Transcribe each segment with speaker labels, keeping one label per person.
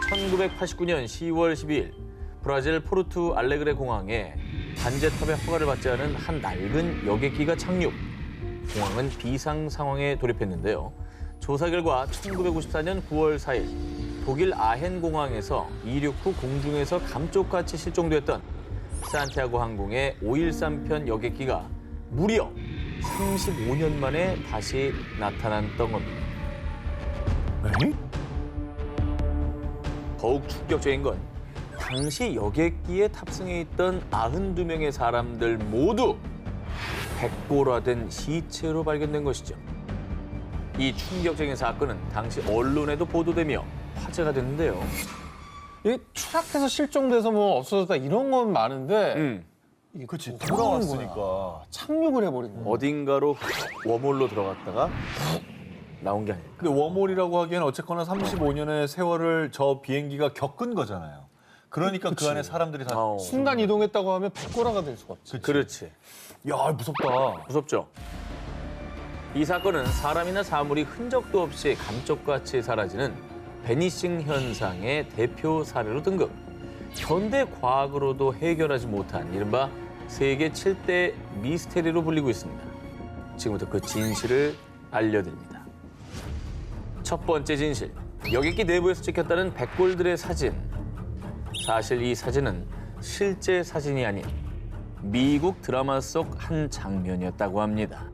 Speaker 1: 1989년 10월 12일 브라질 포르투 알레그레 공항에 관제탑의 허가를 받지 않은 한 낡은 여객기가 착륙. 공항은 비상 상황에 돌입했는데요. 조사 결과 1954년 9월 4일 독일 아헨 공항에서 이륙 후 공중에서 감쪽같이 실종됐던 산티아고 항공의 513편 여객기가 무려 35년 만에 다시 나타났던 겁니다.
Speaker 2: 네?
Speaker 1: 더욱 충격적인 건 당시 여객기에 탑승해 있던 92명의 사람들 모두 백골화된 시체로 발견된 것이죠. 이 충격적인 사건은 당시 언론에도 보도되며 화제가 됐는데요.
Speaker 3: 이게 추락해서 실종돼서 뭐 없어졌다 이런 건 많은데
Speaker 2: 그치,
Speaker 3: 돌아왔으니까
Speaker 2: 돌아왔으니까.
Speaker 3: 착륙을 해버린 거야.
Speaker 1: 어딘가로 웜홀로 들어갔다가 나온 게 아닐까.
Speaker 2: 근데 웜홀이라고 하기에는 어쨌거나 35년의 세월을 저 비행기가 겪은 거잖아요. 그러니까 그 안에 사람들이 다
Speaker 3: 순간 이동했다고 하면 백골화가 될 수가 없지.
Speaker 1: 그렇지.
Speaker 2: 야, 무섭다.
Speaker 1: 무섭죠? 이 사건은 사람이나 사물이 흔적도 없이 감쪽같이 사라지는 베니싱 현상의 대표 사례로 등극. 현대 과학으로도 해결하지 못한 이른바 세계 7대 미스테리로 불리고 있습니다. 지금부터 그 진실을 알려드립니다. 첫 번째 진실. 여객기 내부에서 찍혔다는 백골들의 사진. 사실 이 사진은 실제 사진이 아닌 미국 드라마 속 한 장면이었다고 합니다.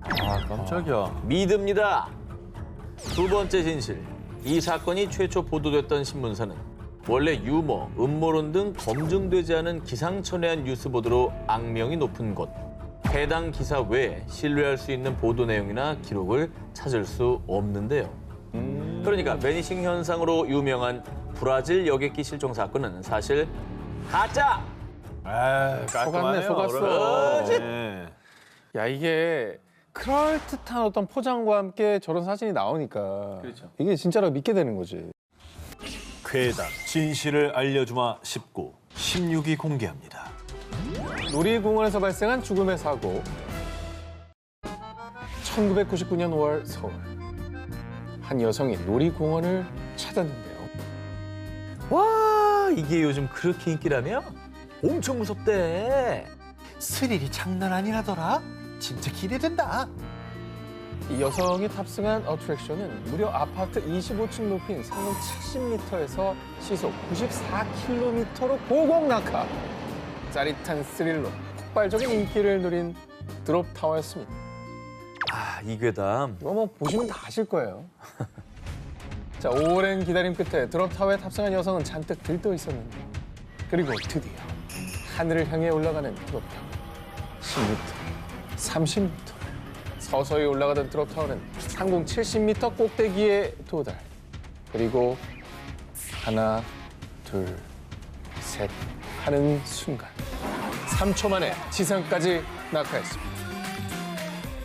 Speaker 2: 아, 깜짝이야.
Speaker 1: 믿습니다. 두 번째 진실. 이 사건이 최초 보도됐던 신문사는 원래 유머, 음모론 등 검증되지 않은 기상천외한 뉴스 보도로 악명이 높은 곳. 해당 기사 외에 신뢰할 수 있는 보도 내용이나 기록을 찾을 수 없는데요. 그러니까 베니싱 현상으로 유명한 브라질 여객기 실종 사건은 사실 가짜!
Speaker 2: 아, 깔끔하네요.
Speaker 3: 속았어.
Speaker 1: 그렇지.
Speaker 2: 네.
Speaker 3: 야 이게 그럴듯한 어떤 포장과 함께 저런 사진이 나오니까
Speaker 1: 그렇죠.
Speaker 3: 이게 진짜라고 믿게 되는 거지.
Speaker 2: 괴담, 진실을 알려주마 19, 16위 공개합니다.
Speaker 3: 놀이공원에서 발생한 죽음의 사고. 1999년 5월 서울. 한 여성이 놀이공원을 찾았는데요.
Speaker 1: 와, 이게 요즘 그렇게 인기라며? 엄청 무섭대.
Speaker 2: 스릴이 장난 아니라더라. 진짜 기대된다.
Speaker 3: 이 여성이 탑승한 어트랙션은 무려 아파트 25층 높이인 상공 70m에서 시속 94km로 고공 낙하. 짜릿한 스릴로 폭발적인 인기를 누린 드롭타워였습니다.
Speaker 1: 아, 이 괴담.
Speaker 3: 이거 뭐 보시면 다 아실 거예요. 자, 오랜 기다림 끝에 드롭타워에 탑승한 여성은 잔뜩 들떠 있었는데 그리고 드디어 하늘을 향해 올라가는 드롭타워. 10m, 30m. 서서히 올라가던 드롭타워는 상공 70m 꼭대기에 도달. 그리고 하나, 둘, 셋 하는 순간 3초 만에 지상까지 낙하했습니다.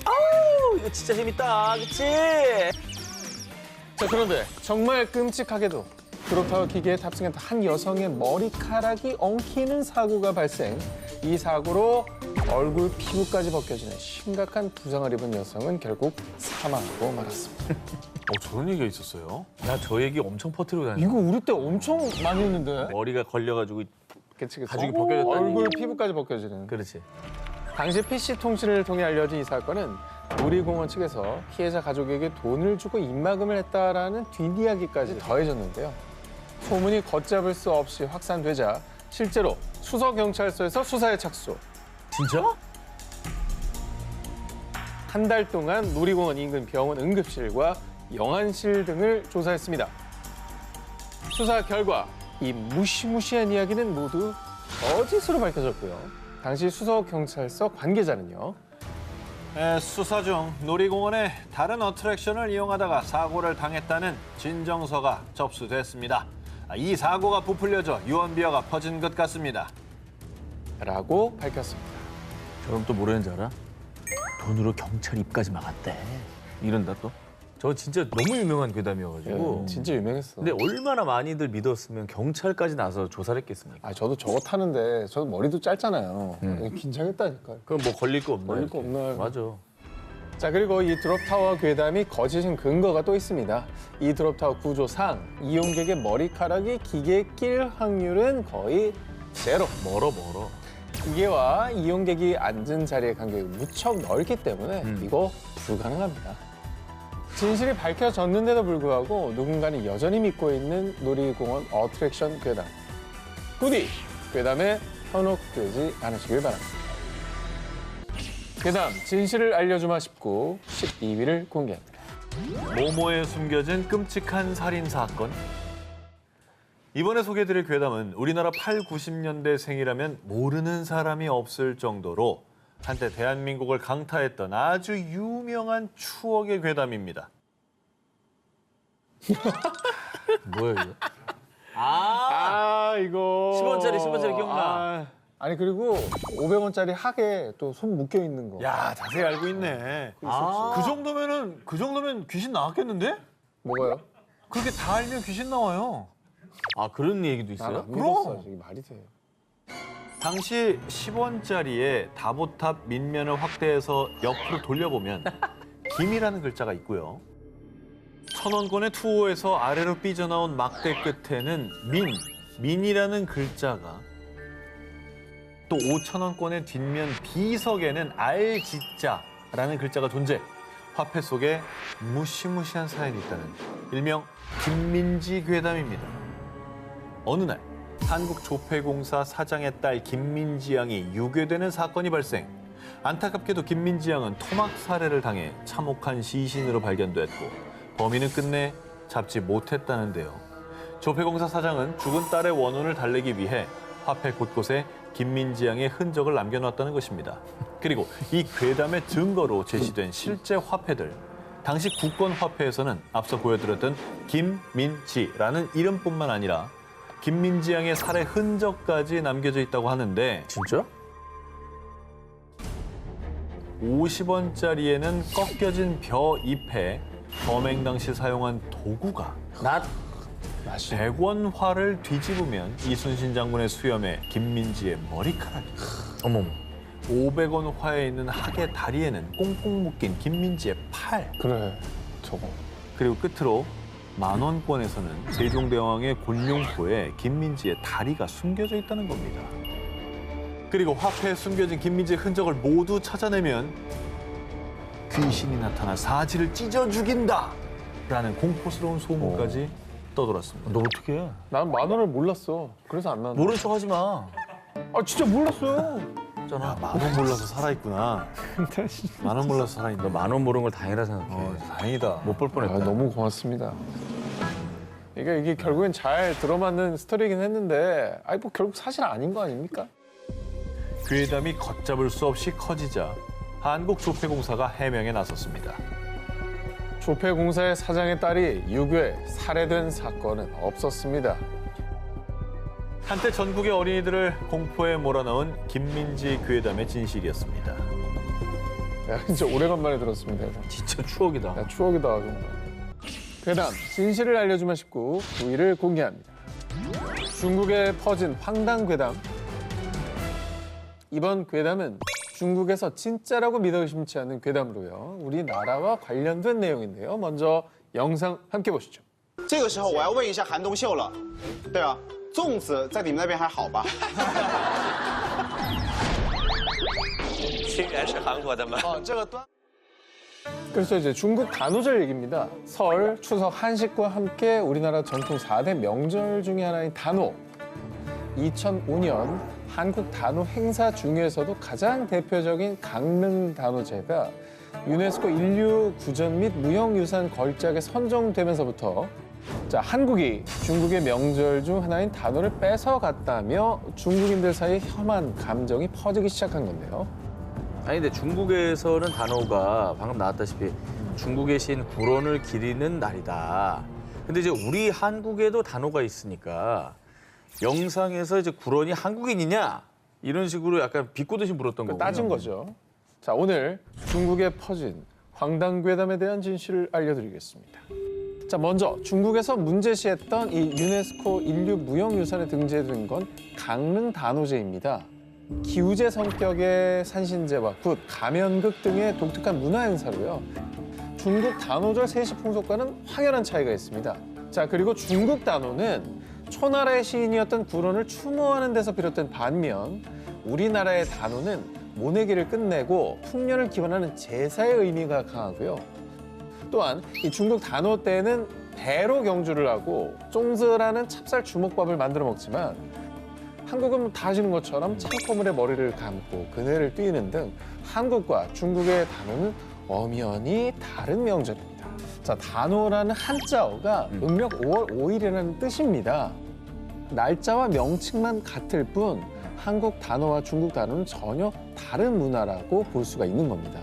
Speaker 1: 아우, 이거 진짜 재밌다. 그치?
Speaker 3: 자, 그런데 정말 끔찍하게도 드롭타워 기계에 탑승했던 한 여성의 머리카락이 엉키는 사고가 발생. 이 사고로 얼굴 피부까지 벗겨지는 심각한 부상을 입은 여성은 결국 사망하고 말았습니다.
Speaker 2: 저런 얘기가 있었어요?
Speaker 1: 나 저 얘기 엄청 퍼뜨리고 다녔어.
Speaker 3: 이거 우리 때 엄청 많이 했는데.
Speaker 1: 머리가 걸려가지고.
Speaker 3: 그치, 그치.
Speaker 1: 가죽이 벗겨졌다니.
Speaker 3: 얼굴 피부까지 벗겨지는.
Speaker 1: 그렇지.
Speaker 3: 당시 PC 통신을 통해 알려진 이 사건은 놀이공원 측에서 피해자 가족에게 돈을 주고 입막음을 했다라는 뒷이야기까지 더해졌는데요. 소문이 걷잡을 수 없이 확산되자 실제로 수서경찰서에서 수사에 착수.
Speaker 1: 진짜?
Speaker 3: 한 달 동안 놀이공원 인근 병원 응급실과 영안실 등을 조사했습니다. 수사 결과 이 무시무시한 이야기는 모두 거짓으로 밝혀졌고요. 당시 수서경찰서 관계자는요.
Speaker 2: 수사 중 놀이공원의 다른 어트랙션을 이용하다가 사고를 당했다는 진정서가 접수됐습니다. 이 사고가 부풀려져 유언비어가 퍼진 것 같습니다.
Speaker 3: 라고 밝혔습니다.
Speaker 1: 그럼 또 뭐라는지 알아? 돈으로 경찰 입까지 막았대. 이런다 또. 저 진짜 너무 유명한 괴담이어가지고.
Speaker 3: 진짜 유명했어.
Speaker 1: 근데 얼마나 많이들 믿었으면 경찰까지 나서 조사를 했겠습니까?
Speaker 3: 저도 저거 타는데 저도 머리도 짧잖아요. 긴장했다니까요.
Speaker 1: 그럼 뭐 걸릴 거 없나?
Speaker 3: 걸릴 거
Speaker 1: 이렇게.
Speaker 3: 없나.
Speaker 1: 맞아.
Speaker 3: 자, 그리고 이 드롭타워 괴담이 거짓인 근거가 또 있습니다. 이 드롭타워 구조상 이용객의 머리카락이 기계에 낄 확률은 거의 제로.
Speaker 1: 멀어.
Speaker 3: 기계와 이용객이 앉은 자리의 간격이 무척 넓기 때문에 이거 불가능합니다. 진실이 밝혀졌는데도 불구하고 누군가는 여전히 믿고 있는 놀이공원 어트랙션 괴담. 부디 괴담에 현혹되지 않으시길 바랍니다. 괴담 진실을 알려주마 19, 12위를 공개합니다.
Speaker 2: 모모에 숨겨진 끔찍한 살인 사건. 이번에 소개해드릴 괴담은 우리나라 8, 90년대생이라면 모르는 사람이 없을 정도로 한때 대한민국을 강타했던 아주 유명한 추억의 괴담입니다.
Speaker 1: 뭐야 이거?
Speaker 3: 이거
Speaker 1: 10원짜리 기억나.
Speaker 3: 아니 그리고 500원짜리 하게 또 손 묶여 있는 거.
Speaker 2: 야, 자세히 알고 있네. 그 정도면 귀신 나왔겠는데?
Speaker 3: 뭐가요?
Speaker 2: 그렇게 다 알면 귀신 나와요.
Speaker 1: 아 그런 얘기도 있어요?
Speaker 3: 안 믿었어. 이게 말이 돼.
Speaker 2: 당시 10원짜리에 다보탑 밑면을 확대해서 옆으로 돌려보면 김이라는 글자가 있고요. 1000원권의 투호에서 아래로 삐져나온 막대 끝에는 민이라는 글자가, 또 5000원권의 뒷면 비석에는 알지자라는 글자가 존재, 화폐 속에 무시무시한 사연이 있다는 일명 김민지 괴담입니다. 어느 날 한국조폐공사 사장의 딸 김민지 양이 유괴되는 사건이 발생. 안타깝게도 김민지 양은 토막 살해를 당해 참혹한 시신으로 발견됐고 범인은 끝내 잡지 못했다는데요. 조폐공사 사장은 죽은 딸의 원혼을 달래기 위해 화폐 곳곳에 김민지 양의 흔적을 남겨놨다는 것입니다. 그리고 이 괴담의 증거로 제시된 실제 화폐들. 당시 국권 화폐에서는 앞서 보여드렸던 김민지라는 이름뿐만 아니라 김민지 양의 살해 흔적까지 남겨져 있다고 하는데,
Speaker 1: 진짜?
Speaker 2: 50원짜리에는 꺾여진 벼 잎에 범행 당시 사용한 도구가, 100원화를 뒤집으면 이순신 장군의 수염에 김민지의 머리카락이,
Speaker 1: 어머머.
Speaker 2: 500원화에 있는 학의 다리에는 꽁꽁 묶인 김민지의 팔,
Speaker 3: 그래, 저거.
Speaker 2: 그리고 끝으로 10,000원권에서는 세종대왕의 곤룡포에 김민지의 다리가 숨겨져 있다는 겁니다. 그리고 화폐에 숨겨진 김민지의 흔적을 모두 찾아내면 귀신이 나타나 사지를 찢어 죽인다! 라는 공포스러운 소문까지 떠돌았습니다.
Speaker 1: 너 어떻게 해?
Speaker 3: 난 10,000원을 몰랐어. 그래서 안 나왔는데.
Speaker 1: 모른 척 하지 마.
Speaker 3: 아 진짜 몰랐어요.
Speaker 1: 있잖아.
Speaker 2: 10,000원 몰라서 살아있구나. 10,000원 몰라서 살아있나?
Speaker 1: 너 10,000원 모르는 걸 다행이라 생각해.
Speaker 2: 다행이다.
Speaker 1: 못 볼 뻔했다.
Speaker 3: 너무 고맙습니다. 이게 결국엔 잘 들어맞는 스토리이긴 했는데, 뭐 결국 사실 아닌 거 아닙니까?
Speaker 2: 괴담이 걷잡을 수 없이 커지자 한국조폐공사가 해명에 나섰습니다.
Speaker 3: 조폐공사의 사장의 딸이 유괴, 살해된 사건은 없었습니다.
Speaker 2: 한때 전국의 어린이들을 공포에 몰아넣은 김민지 괴담의 진실이었습니다.
Speaker 3: 야, 진짜 오래간만에 들었습니다. 이거.
Speaker 1: 진짜 추억이다.
Speaker 3: 야, 추억이다, 정말. 괴담, 진실을 알려주마 19, 9위를 공개합니다. 중국에 퍼진 황당 괴담. 이번 괴담은 중국에서 진짜라고 믿어 의심치 않는 괴담으로요. 우리나라와 관련된 내용인데요. 먼저 영상 함께 보시죠.
Speaker 4: 这个时候我要问一下韩东秀了，对啊，粽子在你们那边还好吧？
Speaker 5: 竟然是韩国的吗？
Speaker 4: 哦，这个端。
Speaker 3: 그래서 이제 중국 단오절 얘기입니다. 설, 추석, 한식과 함께 우리나라 전통 4대 명절 중에 하나인 단오. 2005년 한국 단오 행사 중에서도 가장 대표적인 강릉 단오제가 유네스코 인류 구전 및 무형유산 걸작에 선정되면서부터 한국이 중국의 명절 중 하나인 단오를 뺏어갔다며 중국인들 사이에 혐한 감정이 퍼지기 시작한 건데요.
Speaker 1: 아니 근데 중국에서는 단오가 방금 나왔다시피 중국의 신 구론을 기리는 날이다. 근데 이제 우리 한국에도 단오가 있으니까 영상에서 이제 구론이 한국인이냐 이런 식으로 약간 비꼬듯이 물었던 거고
Speaker 3: 따진 거죠. 자, 오늘 중국에 퍼진 황당괴담에 대한 진실을 알려드리겠습니다. 자, 먼저 중국에서 문제시했던 이 유네스코 인류 무형유산에 등재된 건 강릉 단오제입니다. 기우제 성격의 산신제와 굿, 가면극 등의 독특한 문화 행사로요. 중국 단오절 세시 풍속과는 확연한 차이가 있습니다. 자, 그리고 중국 단오는 초나라의 시인이었던 구론을 추모하는 데서 비롯된 반면 우리나라의 단오는 모내기를 끝내고 풍년을 기원하는 제사의 의미가 강하고요. 또한 이 중국 단오 때는 배로 경주를 하고 쫑즈라는 찹쌀 주먹밥을 만들어 먹지만 한국은 다 아시는 것처럼 창포물에 머리를 감고 그네를 뛰는 등 한국과 중국의 단오는 엄연히 다른 명절입니다. 자, 단오라는 한자어가 음력 5월 5일이라는 뜻입니다. 날짜와 명칭만 같을 뿐 한국 단오와 중국 단오는 전혀 다른 문화라고 볼 수가 있는 겁니다.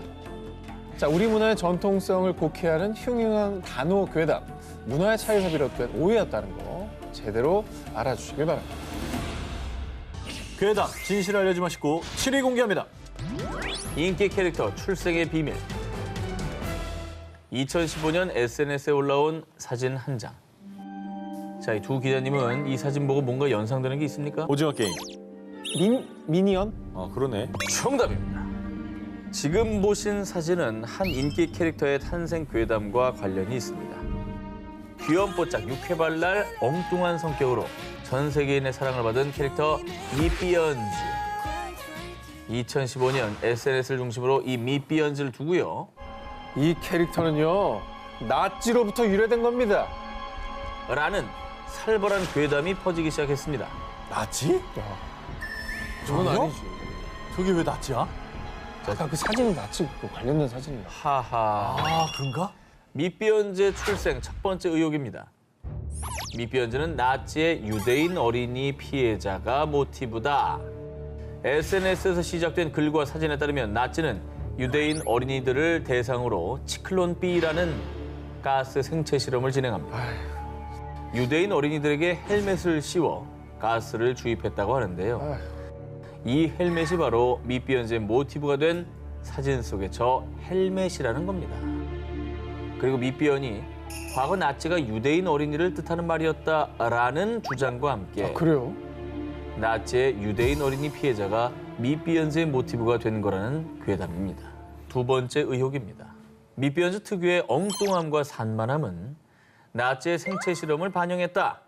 Speaker 3: 자, 우리 문화의 전통성을 곡해하는 흉흉한 단오 괴담, 문화의 차이에서 비롯된 오해였다는 거 제대로 알아주시길 바랍니다.
Speaker 2: 괴담 진실을 알려주마 식구 7위 공개합니다.
Speaker 1: 인기 캐릭터 출생의 비밀. 2015년 SNS에 올라온 사진 한 장. 자, 이 두 기자님은 이 사진 보고 뭔가 연상되는 게 있습니까?
Speaker 2: 오징어 게임.
Speaker 3: 미니언?
Speaker 2: 그러네.
Speaker 1: 정답입니다. 지금 보신 사진은 한 인기 캐릭터의 탄생 괴담과 관련이 있습니다. 귀염뽀짝 육회발랄 엉뚱한 성격으로 전 세계인의 사랑을 받은 캐릭터 미삐언즈. 2015년 SNS를 중심으로 이 미삐언즈를 두고요.
Speaker 3: 이 캐릭터는요, 나치로부터 유래된 겁니다.
Speaker 1: 라는 살벌한 괴담이 퍼지기 시작했습니다.
Speaker 2: 나치?
Speaker 3: 저건
Speaker 2: 저요?
Speaker 3: 아니지.
Speaker 2: 저게 왜 나치야?
Speaker 3: 아까 그 사진은 나치 관련된 사진이야.
Speaker 1: 하하.
Speaker 2: 그런가?
Speaker 1: 미삐언즈의 출생 첫 번째 의혹입니다. 미삐언즈는 나치의 유대인 어린이 피해자가 모티브다. SNS에서 시작된 글과 사진에 따르면 나치는 유대인 어린이들을 대상으로 치클론 B라는 가스 생체 실험을 진행합니다. 유대인 어린이들에게 헬멧을 씌워 가스를 주입했다고 하는데요. 이 헬멧이 바로 미삐언즈의 모티브가 된 사진 속의 저 헬멧이라는 겁니다. 그리고 미삐언이 과거 나치가 유대인 어린이를 뜻하는 말이었다라는 주장과 함께
Speaker 3: 그래요?
Speaker 1: 나치의 유대인 어린이 피해자가 미삐언즈의 모티브가 된 거라는 괴담입니다. 두 번째 의혹입니다. 미삐언즈 특유의 엉뚱함과 산만함은 나치의 생체 실험을 반영했다.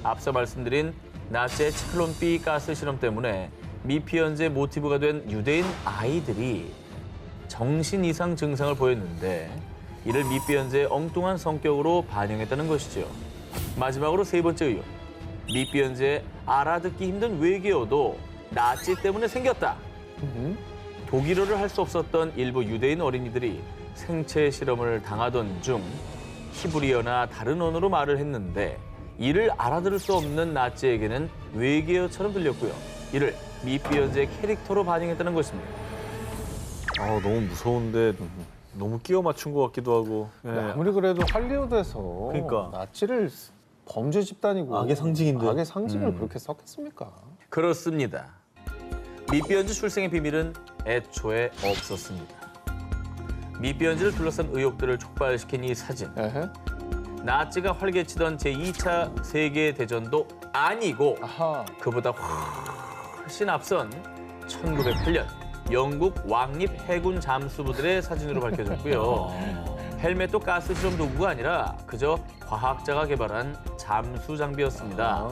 Speaker 1: 앞서 말씀드린 나치의 치클론 B 가스 실험 때문에 미삐언즈의 모티브가 된 유대인 아이들이 정신 이상 증상을 보였는데 이를 미삐언즈의 엉뚱한 성격으로 반영했다는 것이죠. 마지막으로 세 번째 의혹. 미삐언즈의 알아듣기 힘든 외계어도 나치 때문에 생겼다. 독일어를 할 수 없었던 일부 유대인 어린이들이 생체 실험을 당하던 중 히브리어나 다른 언어로 말을 했는데 이를 알아들을 수 없는 나치에게는 외계어처럼 들렸고요. 이를 미삐언즈의 캐릭터로 반영했다는 것입니다.
Speaker 2: 너무 무서운데 너무 끼워 맞춘 것 같기도 하고.
Speaker 3: 아무리 그래도 할리우드에서
Speaker 2: 그러니까.
Speaker 3: 나치를 범죄 집단이고
Speaker 2: 악의 상징인데.
Speaker 3: 악의 상징을 그렇게 썼겠습니까?
Speaker 1: 그렇습니다. 미삐언즈 출생의 비밀은 애초에 없었습니다. 미삐언즈를 둘러싼 의혹들을 촉발시킨 이 사진.
Speaker 3: 에헤.
Speaker 1: 나치가 활개치던 제2차 세계대전도 아니고
Speaker 3: 아하.
Speaker 1: 그보다 훨씬 앞선 1908년 영국 왕립 해군 잠수부들의 사진으로 밝혀졌고요. 헬멧도 가스 실험 도구가 아니라 그저 과학자가 개발한 잠수 장비였습니다.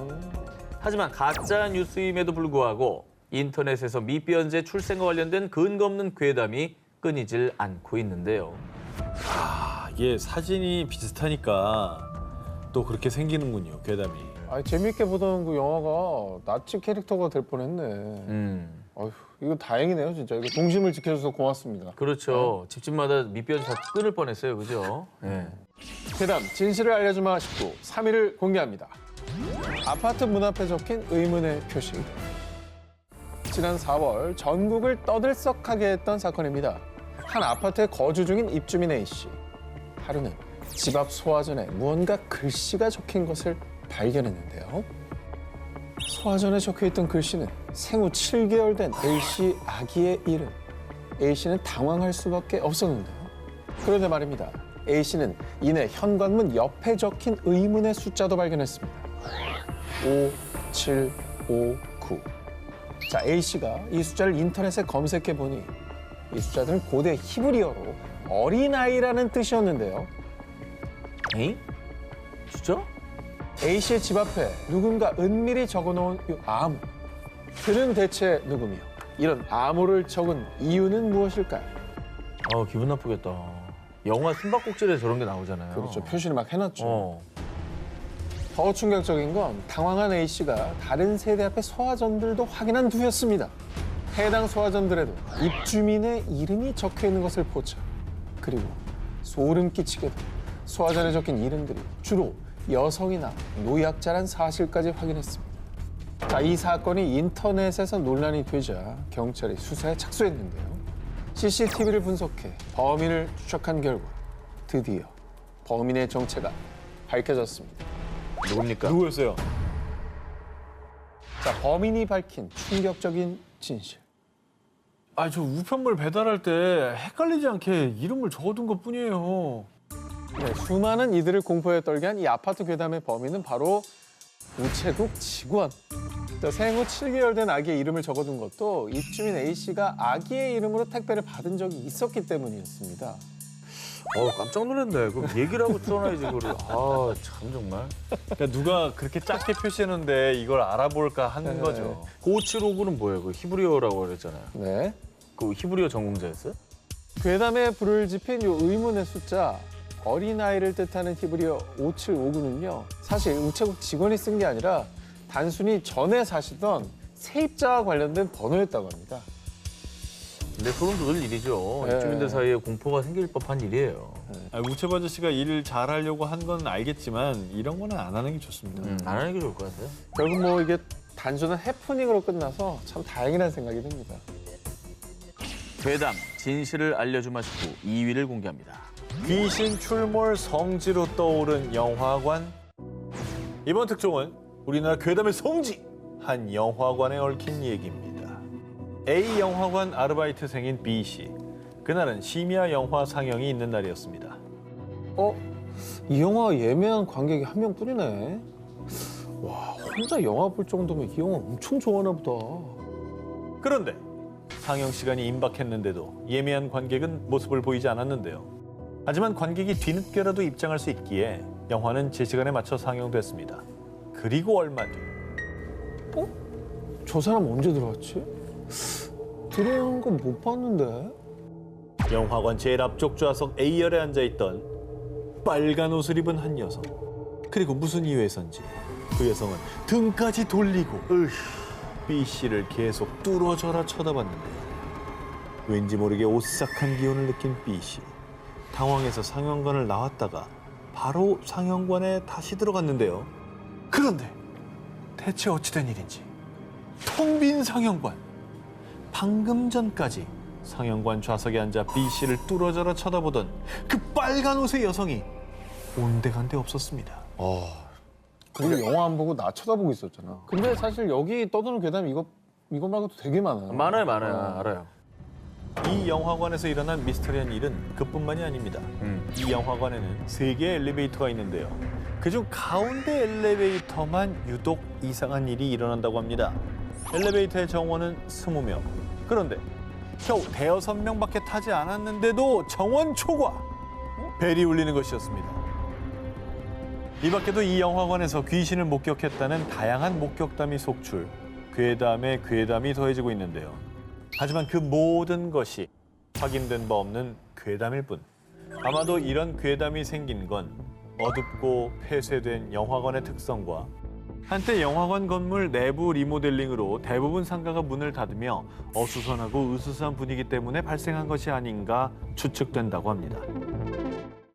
Speaker 1: 하지만 가짜 뉴스임에도 불구하고 인터넷에서 미삐언즈의 출생과 관련된 근거 없는 괴담이 끊이질 않고 있는데요.
Speaker 2: 이게 사진이 비슷하니까 또 그렇게 생기는군요, 괴담이.
Speaker 3: 아니, 재밌게 보던 그 영화가 나치 캐릭터가 될 뻔했네. 어휴, 이거 다행이네요, 진짜. 이거 동심을 지켜줘서 고맙습니다.
Speaker 1: 그렇죠. 집집마다 미삐언즈 다 끊을 뻔했어요, 그죠? 네.
Speaker 3: 괴담 진실을 알려주마 19 3위를 공개합니다. 아파트 문 앞에 적힌 의문의 표시. 지난 4월 전국을 떠들썩하게 했던 사건입니다. 한 아파트에 거주 중인 입주민 A씨. 하루는 집 앞 소화전에 무언가 글씨가 적힌 것을 발견했는데요. 소화전에 적혀있던 글씨는 생후 7개월 된 A씨 아기의 이름. A씨는 당황할 수밖에 없었는데요. 그런데 말입니다. A씨는 이내 현관문 옆에 적힌 의문의 숫자도 발견했습니다. 5759. 자, A씨가 이 숫자를 인터넷에 검색해 보니 이 숫자들은 고대 히브리어로 어린아이라는 뜻이었는데요.
Speaker 1: 에이? 진짜?
Speaker 3: A씨의 집 앞에 누군가 은밀히 적어놓은 이 암호. 그는 대체 누구며 이런 암호를 적은 이유는 무엇일까요?
Speaker 1: 기분 나쁘겠다. 영화 숨바꼭질에 저런 게 나오잖아요.
Speaker 3: 그렇죠. 표시를 막 해놨죠.
Speaker 1: 어.
Speaker 3: 더 충격적인 건 당황한 A씨가 다른 세대 앞에 소화전들도 확인한 뒤였습니다. 해당 소화전들에도 입주민의 이름이 적혀 있는 것을 보자. 그리고 소름 끼치게도 소화전에 적힌 이름들이 주로 여성이나 노약자란 사실까지 확인했습니다. 자, 이 사건이 인터넷에서 논란이 되자 경찰이 수사에 착수했는데요. CCTV를 분석해 범인을 추적한 결과 드디어 범인의 정체가 밝혀졌습니다.
Speaker 1: 누굽니까?
Speaker 2: 누구였어요?
Speaker 3: 자, 범인이 밝힌 충격적인 진실.
Speaker 2: 아, 저 우편물 배달할 때 헷갈리지 않게 이름을 적어둔 것뿐이에요.
Speaker 3: 네, 수많은 이들을 공포에 떨게 한 이 아파트 괴담의 범인은 바로 우체국 직원. 또 생후 7개월 된 아기의 이름을 적어둔 것도 입주민 A씨가 아기의 이름으로 택배를 받은 적이 있었기 때문이었습니다.
Speaker 1: 깜짝 놀랐네. 그럼 얘기를 하고 써놔야지, 그거를. 참 정말.
Speaker 2: 그러니까 누가 그렇게 작게 표시했는데 이걸 알아볼까 하는
Speaker 3: 네.
Speaker 2: 거죠.
Speaker 1: 5759는 뭐예요? 그 히브리어라고 그랬잖아요.
Speaker 3: 네.
Speaker 1: 그 히브리어 전공자였어요?
Speaker 3: 괴담에 불을 지핀 이 의문의 숫자, 어린아이를 뜻하는 히브리어 5759는요. 사실 우체국 직원이 쓴 게 아니라 단순히 전에 사시던 세입자와 관련된 번호였다고 합니다.
Speaker 1: 근데 소름 돋을 일이죠.
Speaker 3: 네.
Speaker 1: 입주민들 사이에 공포가 생길 법한 일이에요.
Speaker 2: 우체부 아저씨가 일을 잘하려고 한 건 알겠지만 이런 거는 안 하는 게 좋습니다.
Speaker 1: 안 하는 게 좋을 것 같아요.
Speaker 3: 결국 뭐 이게 단순한 해프닝으로 끝나서 참 다행이라는 생각이 듭니다.
Speaker 1: 괴담, 진실을 알려주마 싶고 2위를 공개합니다.
Speaker 2: 귀신 출몰 성지로 떠오른 영화관. 이번 특종은 우리나라 괴담의 성지, 한 영화관에 얽힌 얘기입니다. A 영화관 아르바이트생인 B 씨. 그날은 심야 영화 상영이 있는 날이었습니다.
Speaker 3: 이 영화 예매한 관객이 한 명뿐이네. 와, 혼자 영화 볼 정도면 이 영화 엄청 좋아하나 보다.
Speaker 2: 그런데 상영 시간이 임박했는데도 예매한 관객은 모습을 보이지 않았는데요. 하지만 관객이 뒤늦게라도 입장할 수 있기에 영화는 제 시간에 맞춰 상영됐습니다. 그리고 얼마 뒤
Speaker 3: 저 사람 언제 들어왔지? 들어오는 건 못 봤는데.
Speaker 2: 영화관 제일 앞쪽 좌석 A열에 앉아있던 빨간 옷을 입은 한 여성. 그리고 무슨 이유에선지 그 여성은 등까지 돌리고 B 씨를 계속 뚫어져라 쳐다봤는데요. 왠지 모르게 오싹한 기운을 느낀 B 씨. 당황해서 상영관을 나왔다가 바로 상영관에 다시 들어갔는데요. 그런데 대체 어찌된 일인지 텅 빈 상영관. 방금 전까지 상영관 좌석에 앉아 B 씨를 뚫어져라 쳐다보던 그 빨간 옷의 여성이 온데간데 없었습니다.
Speaker 3: 그리고 영화 안 보고 나 쳐다보고 있었잖아. 근데 사실 여기 떠도는 괴담 이거 말고도 되게 많아요.
Speaker 1: 많아요. 알아요.
Speaker 2: 이 영화관에서 일어난 미스터리한 일은 그뿐만이 아닙니다. 이 영화관에는 3개의 엘리베이터가 있는데요. 그중 가운데 엘리베이터만 유독 이상한 일이 일어난다고 합니다. 엘리베이터의 정원은 20명. 그런데 겨우 5명밖에 타지 않았는데도 정원 초과! 벨이 울리는 것이었습니다. 이 밖에도 이 영화관에서 귀신을 목격했다는 다양한 목격담이 속출, 괴담에 괴담이 더해지고 있는데요. 하지만 그 모든 것이 확인된 바 없는 괴담일 뿐. 아마도 이런 괴담이 생긴 건 어둡고 폐쇄된 영화관의 특성과 한때 영화관 건물 내부 리모델링으로 대부분 상가가 문을 닫으며 어수선하고 으스스한 분위기 때문에 발생한 것이 아닌가 추측된다고 합니다.